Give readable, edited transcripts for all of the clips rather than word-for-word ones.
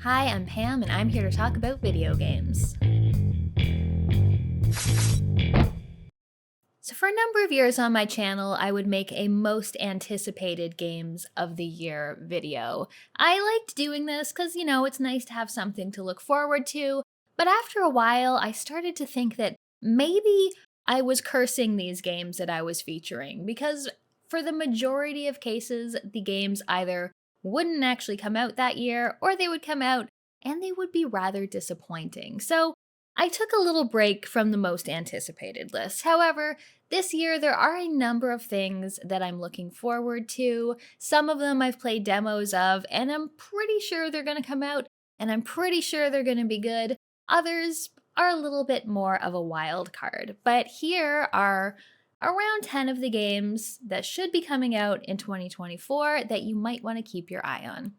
Hi, I'm Pam, and I'm here to talk about video games. So for a number of years on my channel, I would make a most anticipated games of the year video. I liked doing this because, it's nice to have something to look forward to, but after a while, I started to think that maybe I was cursing these games that I was featuring, because for the majority of cases, the games either wouldn't actually come out that year, or they would come out and they would be rather disappointing. So I took a little break from the most anticipated list. However, this year there are a number of things that I'm looking forward to. Some of them I've played demos of, and I'm pretty sure they're going to come out, and I'm pretty sure they're going to be good. Others are a little bit more of a wild card. But here are around 10 of the games that should be coming out in 2024 that you might want to keep your eye on.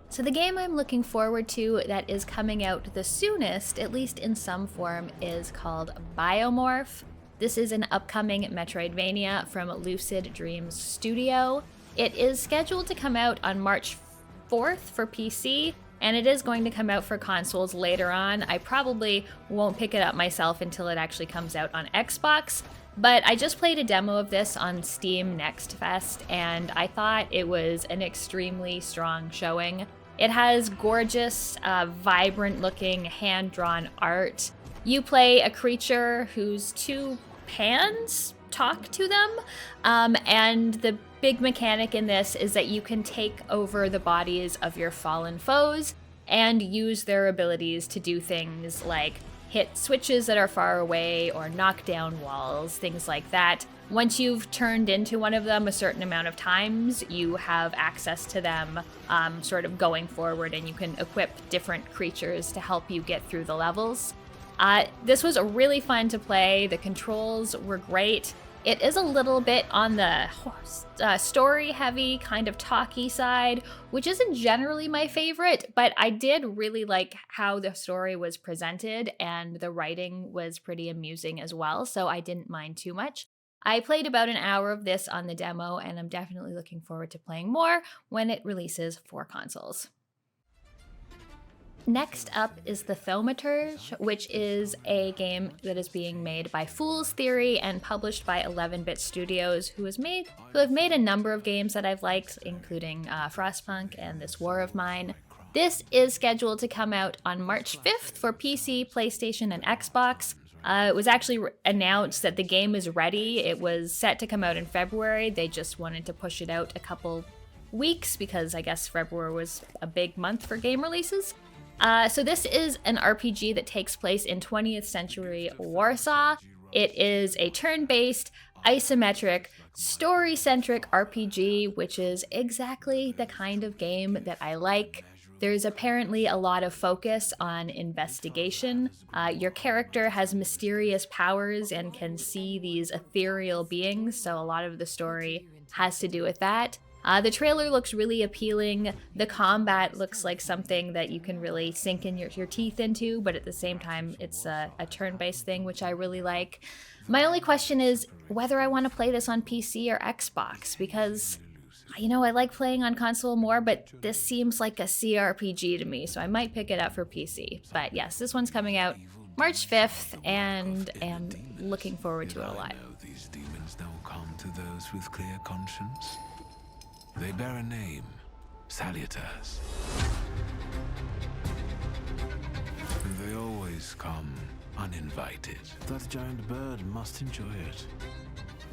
So the game I'm looking forward to that is coming out the soonest, at least in some form, is called Biomorph. This is an upcoming Metroidvania from Lucid Dreams Studio. It is scheduled to come out on March 4th for PC, and it is going to come out for consoles later on. I probably won't pick it up myself until it actually comes out on Xbox, but I just played a demo of this on Steam Next Fest, and I thought it was an extremely strong showing. It has gorgeous, vibrant-looking, hand-drawn art. You play a creature whose two hands talk to them, and the big mechanic in this is that you can take over the bodies of your fallen foes and use their abilities to do things like hit switches that are far away or knock down walls, things like that. Once you've turned into one of them a certain amount of times, you have access to them sort of going forward, and you can equip different creatures to help you get through the levels. This was really fun to play. The controls were great. It is a little bit on the story-heavy, kind of talky side, which isn't generally my favorite, but I did really like how the story was presented, and the writing was pretty amusing as well, so I didn't mind too much. I played about an hour of this on the demo, and I'm definitely looking forward to playing more when it releases for consoles. Next up is the Thaumaturge, which is a game that is being made by Fool's Theory and published by 11-Bit Studios, who have made a number of games that I've liked, including Frostpunk and This War of Mine. This is scheduled to come out on March 5th for PC, PlayStation, and Xbox. It was actually announced that the game is ready. It was set to come out in February. They just wanted to push it out a couple weeks because I guess February was a big month for game releases. So this is an RPG that takes place in 20th century Warsaw. It is a turn-based, isometric, story-centric RPG, which is exactly the kind of game that I like. There's apparently a lot of focus on investigation. Your character has mysterious powers and can see these ethereal beings, so a lot of the story has to do with that. The trailer looks really appealing. The combat looks like something that you can really sink in your teeth into, but at the same time, it's a turn-based thing, which I really like. My only question is whether I want to play this on PC or Xbox, because I like playing on console more, but this seems like a CRPG to me, so I might pick it up for PC. But yes, this one's coming out March 5th, and am looking forward to it a lot. These demons don't come to those with clear conscience. They bear a name, Salutars. And they always come uninvited. That giant bird must enjoy it.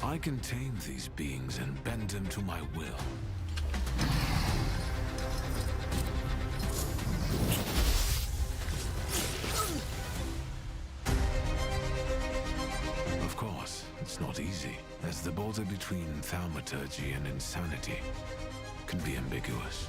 I can tame these beings and bend them to my will. Of course, it's not easy, as the border between thaumaturgy and insanity can be ambiguous.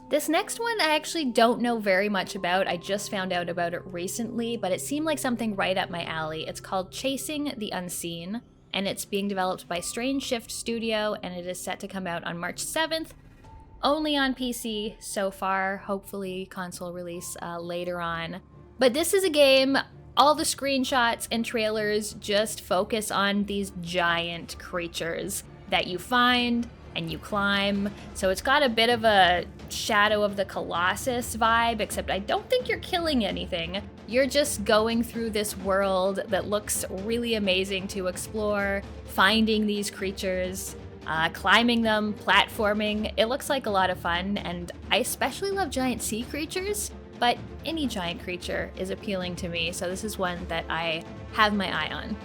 This next one I actually don't know very much about. I just found out about it recently, but it seemed like something right up my alley. It's called Chasing the Unseen, and it's being developed by Strange Shift Studio, and it is set to come out on March 7th. Only on PC so far, hopefully console release later on. But this is a game, all the screenshots and trailers just focus on these giant creatures. that you find and you climb. So it's got a bit of a Shadow of the Colossus vibe, except I don't think you're killing anything. You're just going through this world that looks really amazing to explore, finding these creatures, climbing them, platforming. It looks like a lot of fun, and I especially love giant sea creatures, but any giant creature is appealing to me, so this is one that I have my eye on.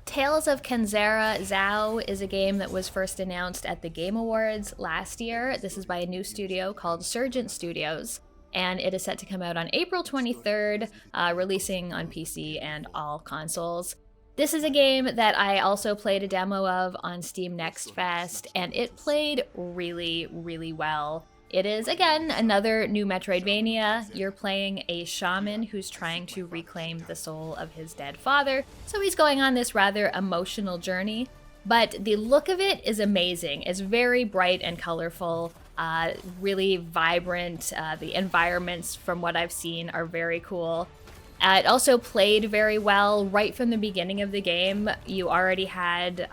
Tales of Kenzera Zhao is a game that was first announced at the Game Awards last year. This is by a new studio called Surgent Studios, and it is set to come out on April 23rd, releasing on PC and all consoles. This is a game that I also played a demo of on Steam Next Fest, and it played really, really well. It is, again, another new Metroidvania. You're playing a shaman who's trying to reclaim the soul of his dead father, so he's going on this rather emotional journey. But the look of it is amazing. It's very bright and colorful, really vibrant. The environments, from what I've seen, are very cool. It also played very well. Right from the beginning of the game, you already had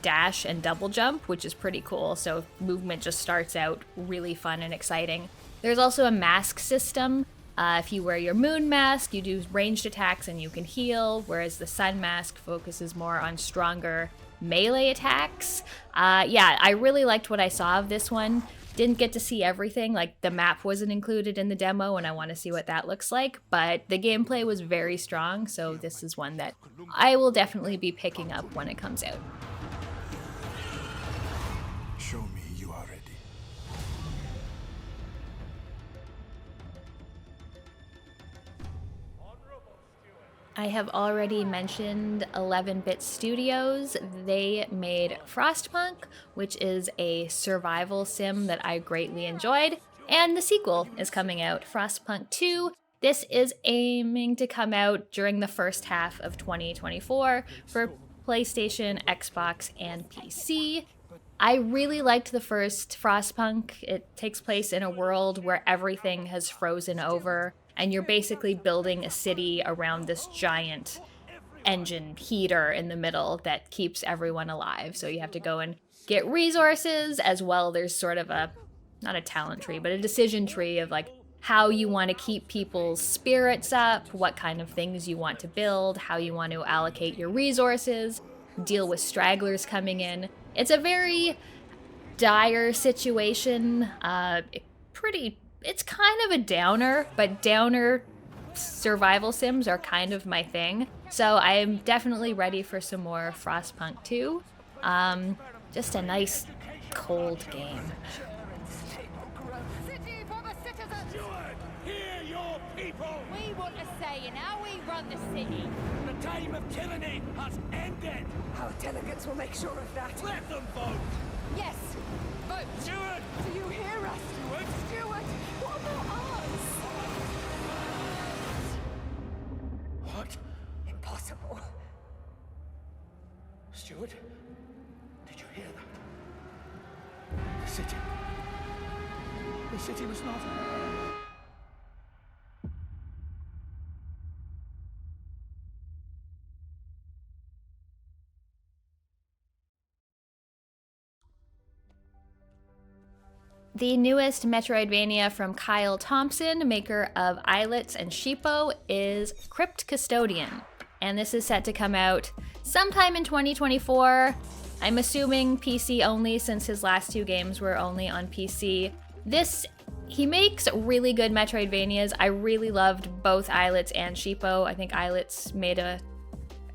dash and double jump, which is pretty cool, so movement just starts out really fun and exciting. There's also a mask system. If you wear your moon mask, you do ranged attacks and you can heal, whereas the sun mask focuses more on stronger melee attacks. Yeah, I really liked what I saw of this one. Didn't get to see everything, like the map wasn't included in the demo and I want to see what that looks like, but the gameplay was very strong, so this is one that I will definitely be picking up when it comes out. Show me you are ready. I have already mentioned 11-Bit Studios. They made Frostpunk, which is a survival sim that I greatly enjoyed, and the sequel is coming out, Frostpunk 2. This is aiming to come out during the first half of 2024 for PlayStation, Xbox, and PC. I really liked the first Frostpunk. It takes place in a world where everything has frozen over, and you're basically building a city around this giant engine heater in the middle that keeps everyone alive. So you have to go and get resources as well. There's sort of a, not a talent tree, but a decision tree of like how you want to keep people's spirits up, what kind of things you want to build, how you want to allocate your resources, deal with stragglers coming in. It's a very dire situation. It's kind of a downer, but downer survival sims are kind of my thing. So I am definitely ready for some more Frostpunk 2. Just a nice, cold game. We want a say in how we run the city. The time of tyranny has ended. Our delegates will make sure of that. Let them vote. Yes, vote. Stewart! Do you hear us? Stewart, what about us? What? Impossible. Stewart? Did you hear that? The city. The city was not. The newest Metroidvania from Kyle Thompson, maker of Islets and Sheepo, is Crypt Custodian. And this is set to come out sometime in 2024. I'm assuming PC only since his last two games were only on PC. He makes really good Metroidvanias. I really loved both Islets and Sheepo. I think Islets made a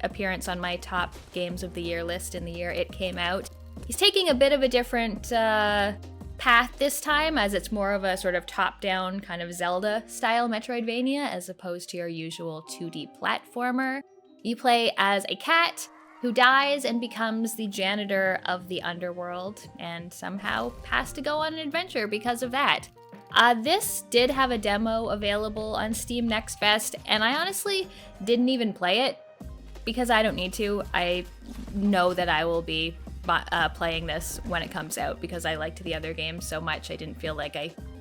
appearance on my top games of the year list in the year it came out. He's taking a bit of a different path this time, as it's more of a sort of top-down kind of Zelda-style Metroidvania as opposed to your usual 2D platformer. You play as a cat who dies and becomes the janitor of the underworld and somehow has to go on an adventure because of that. This did have a demo available on Steam Next Fest, and I honestly didn't even play it because I don't need to. I know that I will be playing this when it comes out because I liked the other game so much. I didn't feel like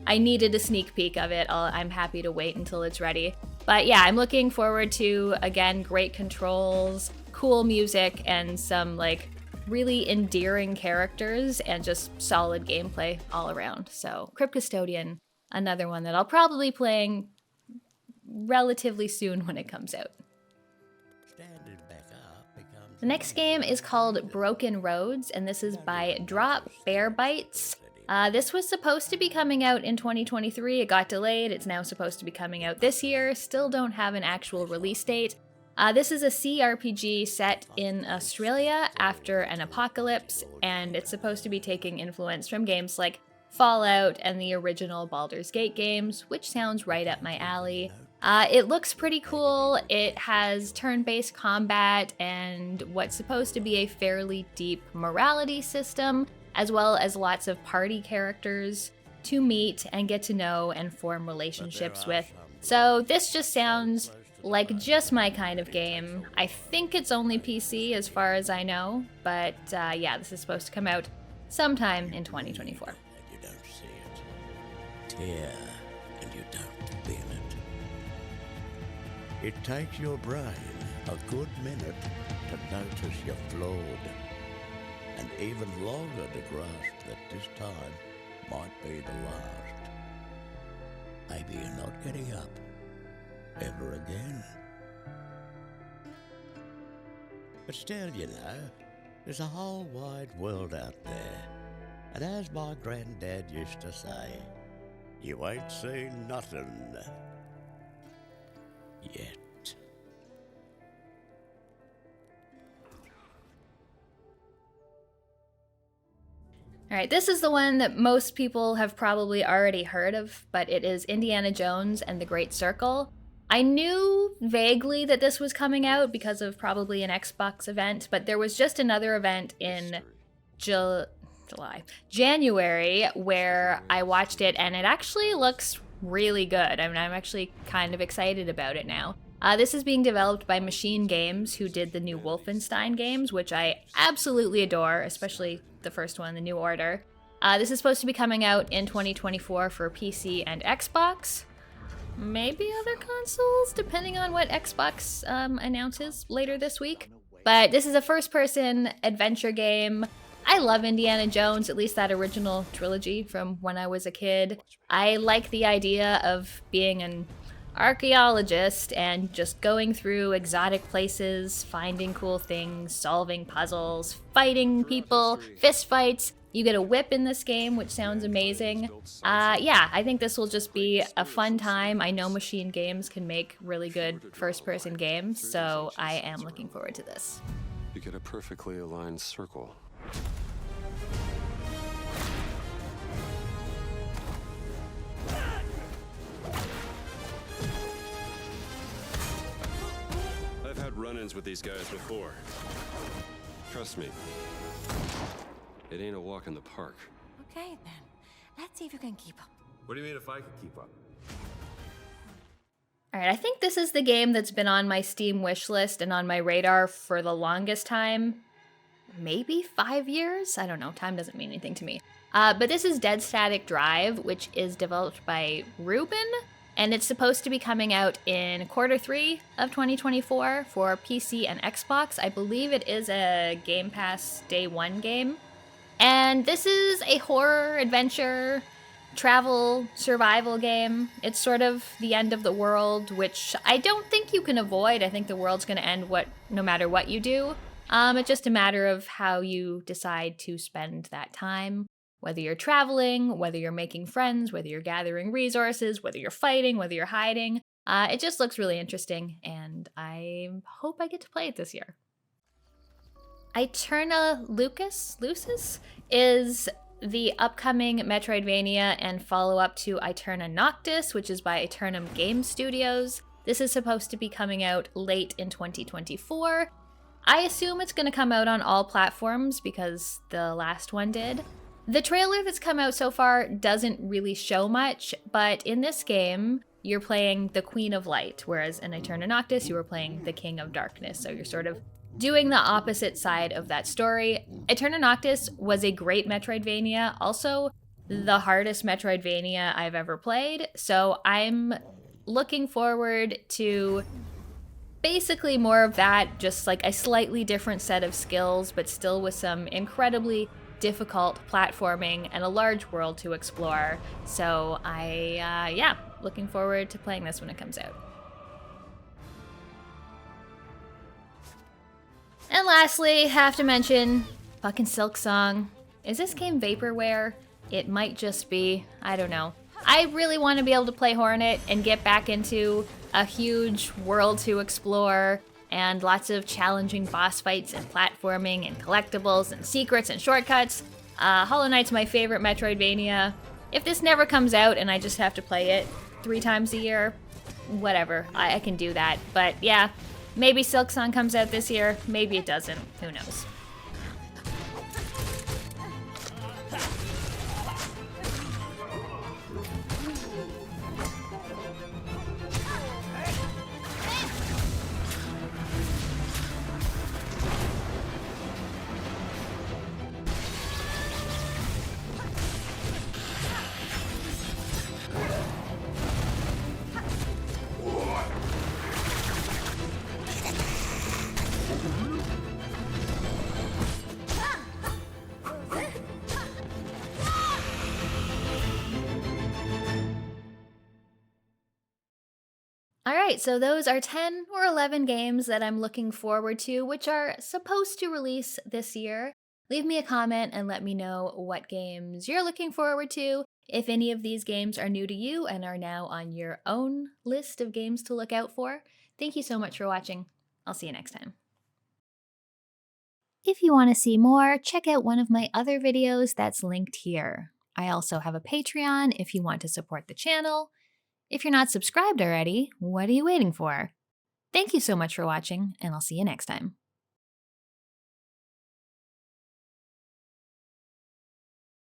I needed a sneak peek of it. I'm happy to wait until it's ready. But yeah, I'm looking forward to, again, great controls, cool music, and some like really endearing characters and just solid gameplay all around. So Crypt Custodian, another one that I'll probably be playing relatively soon when it comes out. The next game is called Broken Roads, and this is by Drop Bear Bites. This was supposed to be coming out in 2023. It got delayed. It's now supposed to be coming out this year. Still don't have an actual release date. This is a CRPG set in Australia after an apocalypse, and it's supposed to be taking influence from games like Fallout and the original Baldur's Gate games, which sounds right up my alley. It looks pretty cool. It has turn-based combat and what's supposed to be a fairly deep morality system, as well as lots of party characters to meet and get to know and form relationships with. So this just sounds like just my kind of game. I think it's only PC as far as I know, but yeah, this is supposed to come out sometime in 2024. You don't see it. Tear, and you don't feel it. It takes your brain a good minute to notice you're flawed, and even longer to grasp that this time might be the last. Maybe you're not getting up ever again. But still, you know, there's a whole wide world out there. And as my granddad used to say, you ain't seen nothing yet. All right, this is the one that most people have probably already heard of, but it is Indiana Jones and the Great Circle. I knew vaguely that this was coming out because of probably an Xbox event, but there was just another event in January where I watched it, and it actually looks really good. I mean, I'm actually kind of excited about it now. This is being developed by Machine Games, who did the new Wolfenstein games, which I absolutely adore, especially the first one, The New Order. This is supposed to be coming out in 2024 for PC and Xbox. Maybe other consoles, depending on what Xbox announces later this week. But this is a first-person adventure game. I love Indiana Jones, at least that original trilogy from when I was a kid. I like the idea of being an archaeologist and just going through exotic places, finding cool things, solving puzzles, fighting people, fist fights. You get a whip in this game, which sounds amazing. Yeah, I think this will just be a fun time. I know Machine Games can make really good first-person games, so I am looking forward to this. You get a perfectly aligned circle. I've had run-ins with these guys before. Trust me. It ain't a walk in the park. Okay, then. Let's see if you can keep up. What do you mean if I can keep up? All right, I think this is the game that's been on my Steam wish list and on my radar for the longest time. Maybe 5 years? I don't know. Time doesn't mean anything to me. But this is Dead Static Drive, which is developed by Ruben, and it's supposed to be coming out in Q3 of 2024 for PC and Xbox. I believe it is a Game Pass Day 1 game. And this is a horror, adventure, travel, survival game. It's sort of the end of the world, which I don't think you can avoid. I think the world's going to end no matter what you do. It's just a matter of how you decide to spend that time. Whether you're traveling, whether you're making friends, whether you're gathering resources, whether you're fighting, whether you're hiding. It just looks really interesting, and I hope I get to play it this year. Aeterna Lucis is the upcoming Metroidvania and follow-up to Aeterna Noctis, which is by Aeterna Game Studios. This is supposed to be coming out late in 2024. I assume it's going to come out on all platforms because the last one did. The trailer that's come out so far doesn't really show much, but in this game, you're playing the Queen of Light, whereas in Aeterna Noctis, you were playing the King of Darkness. So you're sort of doing the opposite side of that story. Aeterna Noctis was a great Metroidvania, also the hardest Metroidvania I've ever played. So I'm looking forward to basically more of that, just like a slightly different set of skills, but still with some incredibly difficult platforming and a large world to explore. So yeah, looking forward to playing this when it comes out. And lastly, have to mention fucking Silksong. Is this game vaporware? It might just be. I don't know. I really want to be able to play Hornet and get back into a huge world to explore and lots of challenging boss fights and platforming and collectibles and secrets and shortcuts. Hollow Knight's my favorite Metroidvania. If this never comes out and I just have to play it 3 times a year, whatever, I can do that. But yeah, maybe Silksong comes out this year, maybe it doesn't, who knows. Alright, so those are 10 or 11 games that I'm looking forward to, which are supposed to release this year. Leave me a comment and let me know what games you're looking forward to, if any of these games are new to you and are now on your own list of games to look out for. Thank you so much for watching. I'll see you next time. If you want to see more, check out one of my other videos that's linked here. I also have a Patreon if you want to support the channel. If you're not subscribed already, what are you waiting for? Thank you so much for watching, and I'll see you next time.